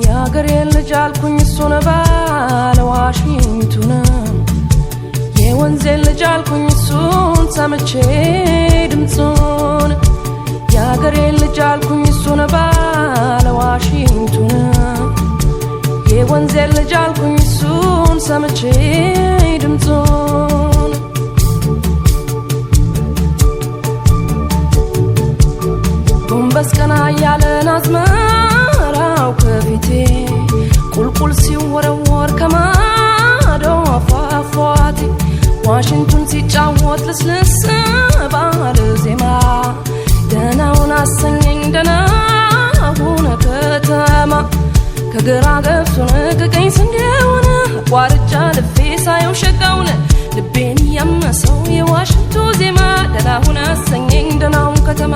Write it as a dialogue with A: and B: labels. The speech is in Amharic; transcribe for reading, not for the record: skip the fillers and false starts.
A: ያገሬን ልጅ አልኩኝ እሱን ባለ ዋሽንቱን የወንዜን ልጅ አልኩኝ እሱን ሰምቼ ድምፁን ያገሬን ልጅ አልኩኝ እሱን ባለ ዋሽንቱን የወንዜን ልጅ አልኩኝ እሱን ሰምቼ ድምፁን ጎንበስ ቀና ያለን አዝመራው ከፊቴ ቁልቁል ሲወረወር ከማዶ ፏፏቴ ዋሽንቱን ሲጫወት ልስልስ ባለ ዜማ ደህናውን አሰኘኝ ደህናውን ከተማ ከግራ ገብቶን ከቀኝ ስንዴውን አቋርጫ ልፌ ሳየው ሸጋውን ልቤን ያመሰው የዋሽንቱ ዜማ ደህናውን አሰኘኝ ደህናውን ከተማ